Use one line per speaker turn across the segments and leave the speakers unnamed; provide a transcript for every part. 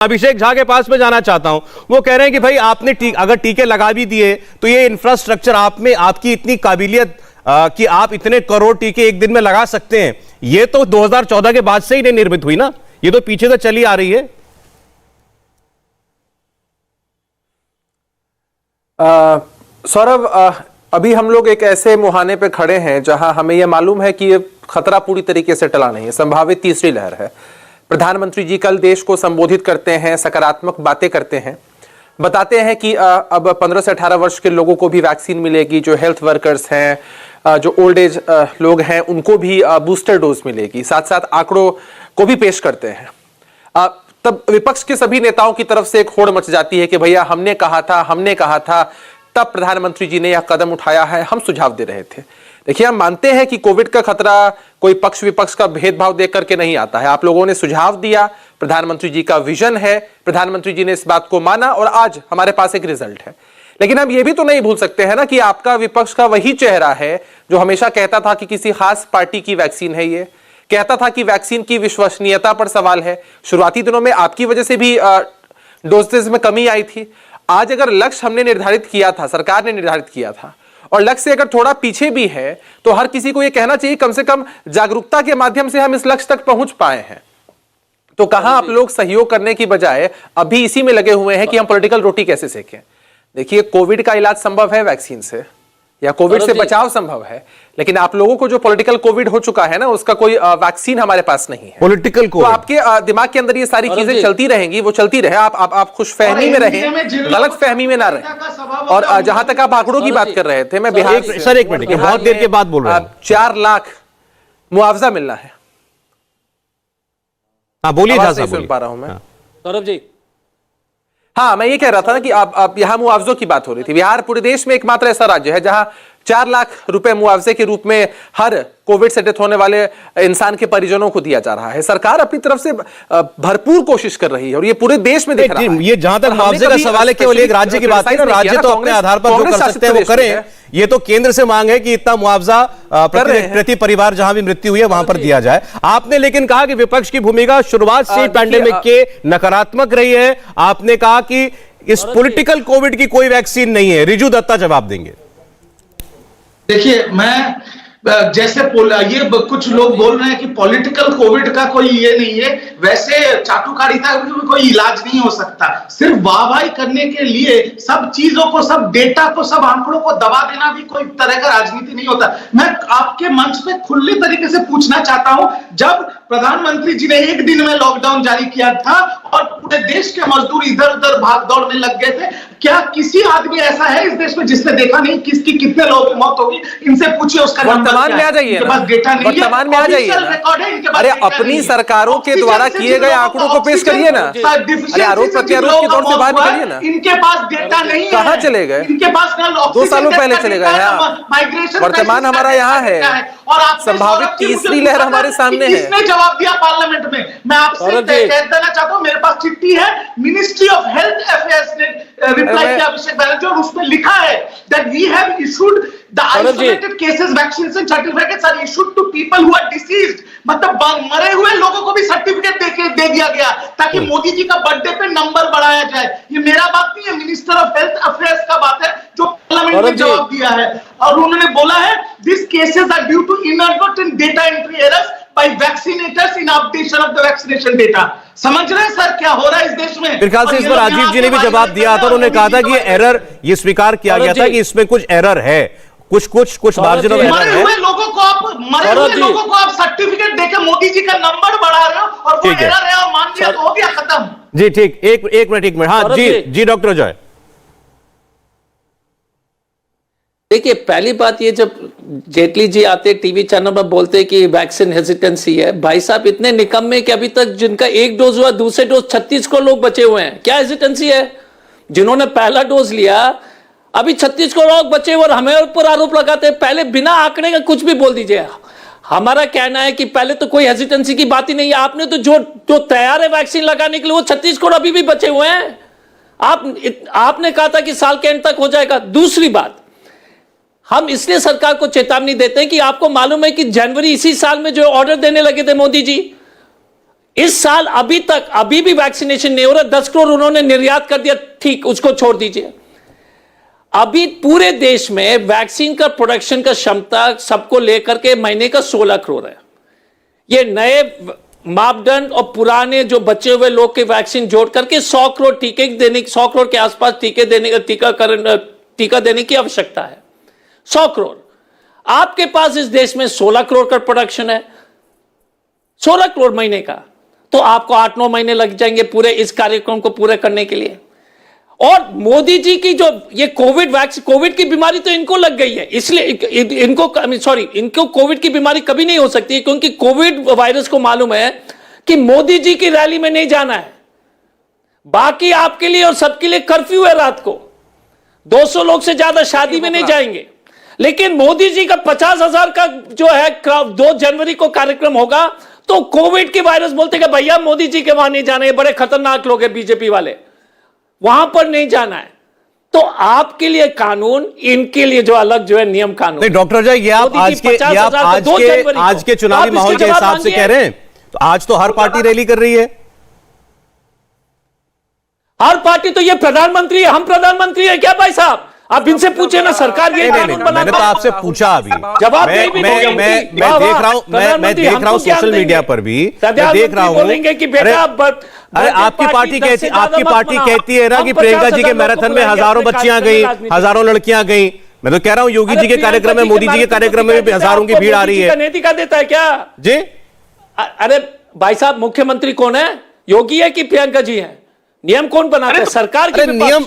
अभिषेक झा के पास में जाना चाहता हूं। वो कह रहे हैं कि भाई आपने अगर टीके लगा भी दिए तो ये इंफ्रास्ट्रक्चर आप में आपकी इतनी काबिलियत कि आप इतने करोड़ टीके एक दिन में लगा सकते हैं, ये तो 2014 के बाद से ही नहीं निर्मित हुई ना, ये तो पीछे से चली आ रही है।
सौरभ, अभी हम लोग एक ऐसे मुहाने पे खड़े हैं जहां हमें यह मालूम है कि ये खतरा पूरी तरीके से टला नहीं है, संभावित तीसरी लहर है। प्रधानमंत्री जी कल देश को संबोधित करते हैं, सकारात्मक बातें करते हैं, बताते हैं कि अब 15 से 18 वर्ष के लोगों को भी वैक्सीन मिलेगी, जो हेल्थ वर्कर्स हैं, जो ओल्ड एज लोग हैं, उनको भी बूस्टर डोज मिलेगी। साथ साथ आंकड़ों को भी पेश करते हैं। तब विपक्ष के सभी नेताओं की तरफ से एक होड़ मच जाती है कि भैया हमने कहा था, तब प्रधानमंत्री जी ने यह कदम उठाया है, हम सुझाव दे रहे थे। देखिए, हम मानते हैं कि कोविड का खतरा कोई पक्ष विपक्ष का भेदभाव देख करके नहीं आता है। आप लोगों ने सुझाव दिया, प्रधानमंत्री जी का विजन है, प्रधानमंत्री जी ने इस बात को माना और आज हमारे पास एक रिजल्ट है। लेकिन हम ये भी तो नहीं भूल सकते हैं ना कि आपका विपक्ष का वही चेहरा है जो हमेशा कहता था कि किसी खास पार्टी की वैक्सीन है, ये कहता था कि वैक्सीन की विश्वसनीयता पर सवाल है। शुरुआती दिनों में आपकी वजह से भी डोजेज में कमी आई थी। आज अगर लक्ष्य हमने निर्धारित किया था, सरकार ने निर्धारित किया था, और लक्ष्य से अगर थोड़ा पीछे भी है, तो हर किसी को यह कहना चाहिए कम से कम जागरूकता के माध्यम से हम इस लक्ष्य तक पहुंच पाए हैं। तो कहां आप लोग सहयोग करने की बजाय अभी इसी में लगे हुए हैं कि हम पॉलिटिकल रोटी कैसे सेकें। देखिए, कोविड का इलाज संभव है वैक्सीन से, या कोविड से बचाव संभव है, लेकिन आप लोगों को जो पॉलिटिकल कोविड हो चुका है ना, उसका कोई वैक्सीन हमारे पास नहीं है।
पॉलिटिकल कोविड,
तो आपके दिमाग के अंदर ये सारी चीजें चलती रहेंगी, वो चलती रहे। आप खुशफहमी में रहें, गलत फहमी में ना रहें। और जहां तक आप आंकड़ों की बात कर रहे थे, मैं बिहार से,
सर एक मिनट, बहुत देर के बाद बोल रहे हैं।
4 लाख मुआवजा मिलना है।
हाँ बोलिए,
सुन पा रहा हूं मैं।
सौरभ जी,
हाँ, मैं ये कह रहा था ना कि आप यहां मुआवजों की बात हो रही थी। बिहार पूरे देश में एकमात्र ऐसा राज्य है जहां 4 लाख रुपए मुआवजे के रूप में हर कोविड से डेथ होने वाले इंसान के परिजनों को दिया जा रहा है। सरकार अपनी तरफ से भरपूर कोशिश कर रही है और ये पूरे देश में दिख रहा है।
ये जहां तक मुआवजे का सवाल है, केवल एक राज्य की बात है ना, राज्य तो अपने आधार पर जो कर सकते हैं वो करें। ये तो केंद्र से मांग है कि इतना मुआवजा प्रति परिवार जहां भी मृत्यु हुई है वहां पर दिया जाए। आपने लेकिन कहा कि विपक्ष की भूमिका शुरुआत से पैंडेमिक के नकारात्मक रही है। आपने कहा कि इस पॉलिटिकल कोविड की कोई वैक्सीन नहीं है। रिजू दत्ता जवाब देंगे।
देखिए, मैं जैसे ये कुछ लोग बोल रहे हैं कि पॉलिटिकल कोविड का कोई ये नहीं है, वैसे चाटुकारिता का कोई इलाज नहीं हो सकता। सिर्फ वाहवाही करने के लिए सब चीजों को, सब डेटा को, सब आंकड़ों को दबा देना भी कोई तरह का राजनीति नहीं होता। मैं आपके मंच पे खुले तरीके से पूछना चाहता हूं, जब प्रधानमंत्री जी ने एक दिन में लॉकडाउन जारी किया था और पूरे देश के मजदूर इधर उधर भाग दौड़ में लग गए थे, क्या किसी आदमी ऐसा है इस देश में जिसने देखा नहीं किसकी कितने लोगों की मौत होगी? इनसे पूछिए, उसका
वर्तमान में आ जाइए,
डेटा नहीं है,
वर्तमान में आ जाइए। अरे अपनी सरकारों के द्वारा किए गए आंकड़ों को पेश करिए ना। अरे आरोप प्रत्यारोप के दौर से बाहर निकलिए ना।
इनके पास डेटा नहीं है।
कहां चले गए?
इनके पास
2 सालों पहले चले गए। वर्तमान हमारा यहाँ है और संभावित तीसरी लहर हमारे सामने है।
किसने जवाब दिया पार्लियामेंट में? मैं आपसे कह देना चाहता हूं, मेरे पास चिट्ठी है, मिनिस्ट्री ऑफ हेल्थ अफेयर्स ने रिप्लाई किया अभिषेक बनर्जी, और उसमें लिखा है that we have issued the isolated cases vaccination certificates are issued to people who are deceased। मतलब मरे हुए लोगों को भी सर्टिफिकेट दे दिया गया ताकि मोदी जी का बर्थडे पे नंबर बढ़ाया जाए। ये मेरा बात नहीं है, मिनिस्टर ऑफ हेल्थ अफेयर्स का बात है जो पार्लियामेंट में जवाब दिया है। और उन्होंने बोला है this cases are due to inadvertent data entry errors by vaccinators in updation of the vaccination data। समझ रहे हैं सर क्या हो रहा है इस देश में?
मेरे ख्याल से इस पर राजीव जी ने भी जवाब दिया था। उन्होंने कहा था कि एरर, ये स्वीकार किया गया था कि इसमें कुछ एरर है, कुछ मार्जिन ऑफ एरर है।
मरे हुए लोगों को आप सर्टिफिकेट देके मोदी जी का नंबर बढ़ा रहे हो और वो एरर है और मान लिया तो हो गया खत्म।
जी ठीक, एक मिनट। हाँ जी डॉक्टर जॉय।
देखिए, पहली बात ये, जब जेटली जी आते टीवी चैनल पर बोलते कि वैक्सीन हेजिटेंसी है, भाई साहब इतने निकम्मे कि अभी तक जिनका 1 डोज हुआ, दूसरे डोज 36 को लोग बचे हुए हैं। क्या हेजिटेंसी है? जिन्होंने पहला डोज लिया अभी 36 को लोग बचे हुए और हमें ऊपर आरोप लगाते हैं। पहले बिना आंकड़े का कुछ भी बोल दीजिए। हमारा कहना है कि पहले तो कोई हेजिटेंसी की बात ही नहीं है। आपने तो जो तैयार है वैक्सीन लगाने के लिए, वो 36 करोड़ अभी भी बचे हुए हैं। आपने कहा था कि साल के एंड तक हो जाएगा। दूसरी बात, हम इसलिए सरकार को चेतावनी देते हैं कि आपको मालूम है कि जनवरी इसी साल में जो ऑर्डर देने लगे थे मोदी जी, इस साल अभी भी वैक्सीनेशन नहीं हो रहा। 10 करोड़ उन्होंने निर्यात कर दिया, ठीक, उसको छोड़ दीजिए। अभी पूरे देश में वैक्सीन का प्रोडक्शन का क्षमता सबको लेकर के महीने का 16 करोड़ है। ये नए मापदंड और पुराने जो बचे हुए लोग के वैक्सीन जोड़ करके 100 करोड़ टीके देने, 100 करोड़ के आसपास टीका देने की आवश्यकता है। 100 करोड़। आपके पास इस देश में 16 करोड़ का प्रोडक्शन है, 16 करोड़ महीने का, तो आपको 8-9 महीने लग जाएंगे पूरे इस कार्यक्रम को पूरे करने के लिए। और मोदी जी की जो ये कोविड की बीमारी तो इनको लग गई है, इसलिए इनको कोविड की बीमारी कभी नहीं हो सकती, क्योंकि कोविड वायरस को मालूम है कि मोदी जी की रैली में नहीं जाना है। बाकी आपके लिए और सबके लिए कर्फ्यू है, रात को 200 लोग से ज्यादा शादी में नहीं जाएंगे। लेकिन मोदी जी का 50,000 का जो है 2 जनवरी को कार्यक्रम होगा, तो कोविड के वायरस बोलते कि भैया मोदी जी के वहां नहीं जाना है, बड़े खतरनाक लोग हैं बीजेपी वाले, वहां पर नहीं जाना है। तो आपके लिए कानून, इनके लिए जो अलग जो है नियम कानून।
नहीं डॉक्टर अजय, ये आप आज के चुनावी माहौल के हिसाब से कह रहे हैं, तो आज तो हर पार्टी रैली कर रही है।
हर पार्टी तो ये प्रधानमंत्री है, हम प्रधानमंत्री है क्या भाई साहब? आप इनसे पूछे ना, सरकार ये कानून बनाती है।
मैंने तो आपसे पूछा अभी,
जवाब
मैं देख रहा हूं सोशल मीडिया पर भी, मैं देख रहा हूं।
बोलेंगे कि बेटा
अरे आपकी पार्टी कहती है ना कि प्रियंका जी के मैराथन में हजारों बच्चियां गई, हजारों लड़कियां गई। मैं तो कह रहा हूं योगी जी के कार्यक्रम में, मोदी जी के कार्यक्रम में भी हजारों की भीड़ आ रही है।
नीति का देता है क्या
जी?
अरे भाई साहब, मुख्यमंत्री कौन है? योगी है कि प्रियंका जी है? नियम कौन बनाता है? सरकार के
नियम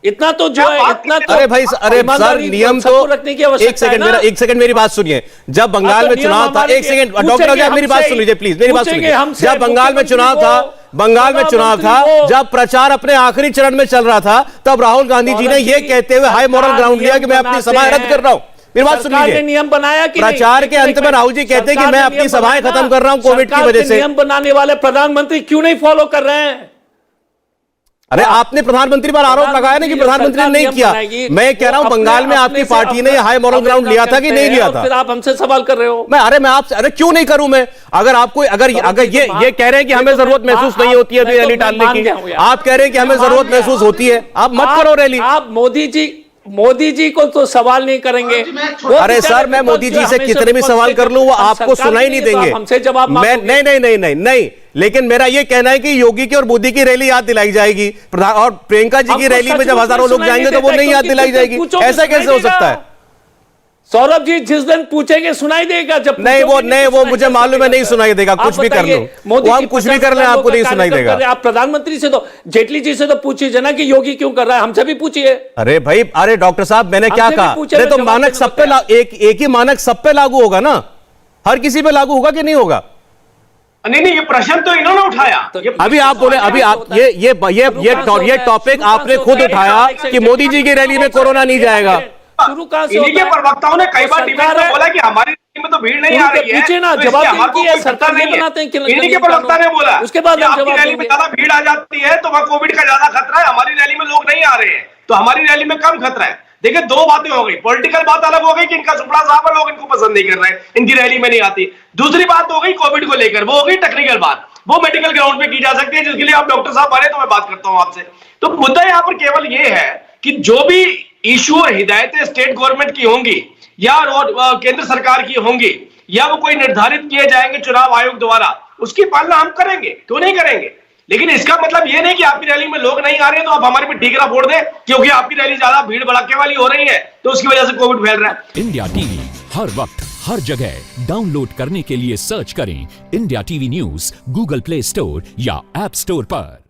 इतना तो जो है, इतना तो
अरे सर नियम तो
रखने की आवश्यकता है।
एक सेकंड मेरी बात सुनिए। जब बंगाल में चुनाव था, एक सेकंड डॉक्टर अजय मेरी बात सुन लीजिए प्लीज, मेरी बात सुनिए। जब बंगाल में चुनाव था, जब प्रचार अपने आखिरी चरण में चल रहा था, तब राहुल गांधी जी ने यह कहते हुए हाई मॉरल ग्राउंड लिया कि मैं अपनी सभाएं रद्द कर रहा हूं। मेरी बात सुनिए,
नियम बनाया कि
प्रचार के अंत में राहुल जी कहते हैं कि मैं अपनी सभाएं खत्म कर रहा हूं कोविड की वजह से।
नियम बनाने वाले प्रधानमंत्री क्यों नहीं फॉलो कर रहे हैं?
अरे आपने प्रधानमंत्री पर आरोप लगाया ना कि प्रधानमंत्री ने नहीं किया। मैं कह रहा हूं बंगाल में आपकी पार्टी ने हाई मॉरल ग्राउंड लिया था कि नहीं लिया था?
फिर आप हमसे सवाल कर रहे हो।
मैं आपसे, अरे क्यों नहीं करूं मैं? अगर आपको अगर ये कह रहे हैं कि हमें जरूरत महसूस नहीं होती है रैली टालने की, आप कह रहे हैं कि हमें जरूरत महसूस होती है, आप मत करो रैली।
आप मोदी जी को तो सवाल नहीं करेंगे।
अरे सर, मैं मोदी जी से कितने भी सवाल कर लूं, वो आपको सुनाई नहीं देंगे।
हमसे जवाब
नहीं, लेकिन मेरा ये कहना है कि योगी की और मोदी की रैली याद दिलाई जाएगी, और प्रियंका जी की रैली में जब हजारों लोग जाएंगे तो वो नहीं याद दिलाई जाएगी। ऐसा कैसे हो सकता है?
सौरभ जी जिस दिन पूछेंगे सुनाई देगा, जब
नहीं वो मुझे मालूम है नहीं सुनाई देगा। कुछ भी कर लो, वो हम कुछ भी कर लें, आपको नहीं सुनाई देगा।
आप प्रधानमंत्री से तो, जेटली जी से तो पूछिए ना कि योगी क्यों कर रहा है, हमसे भी पूछिए।
अरे भाई, अरे डॉक्टर साहब मैंने क्या कहा? अरे तो मानक सब पे एक ही मानक सब पे लागू होगा ना, हर किसी पे लागू होगा कि नहीं होगा?
नहीं, ये प्रश्न तो इन्होंने उठाया।
अभी आप बोले, अभी आप ये टॉपिक आपने खुद उठाया कि मोदी जी की रैली में कोरोना नहीं जाएगा।
शुरू कहां से?
इन्हीं के प्रवक्ताओं ने कई बार डिबेट में बोला कि हमारी रैली में तो भीड़ नहीं आ रही है।
पूछे ना, जवाब है सरकार नहीं बनाते हैं।
इन्हीं के प्रवक्ता ने बोला
उसके बाद
आपकी रैली में ज्यादा भीड़ आ जाती है तो वहां कोविड का ज्यादा खतरा है, हमारी रैली में लोग नहीं आ रहे हैं तो हमारी रैली में कम खतरा है। देखिए, दो बातें हो गई। पॉलिटिकल बात अलग हो गई कि इनका सुपड़ा साहब लोग इनको पसंद नहीं कर रहे हैं, इनकी रैली में नहीं आती। दूसरी बात हो गई कोविड को लेकर, वो हो गई टेक्निकल बात, वो मेडिकल ग्राउंड पे की जा सकती है, जिसके लिए आप डॉक्टर साहब बने तो मैं बात करता हूं आपसे। तो मुद्दा यहां पर केवल ये है कि जो भी इशू और हिदायतें स्टेट गवर्नमेंट की होंगी या केंद्र सरकार की होंगी या वो कोई निर्धारित किए जाएंगे चुनाव आयोग द्वारा, उसकी पालना हम करेंगे, क्यों नहीं करेंगे। लेकिन इसका मतलब ये नहीं कि आपकी रैली में लोग नहीं आ रहे हैं तो आप हमारे पे ठीकरा फोड़ दें क्योंकि आपकी रैली ज्यादा भीड़ भड़के वाली हो रही है तो उसकी वजह से कोविड फैल रहा है।
इंडिया टीवी हर वक्त हर जगह डाउनलोड करने के लिए सर्च करें India TV news Google play store या ऐप स्टोर पर।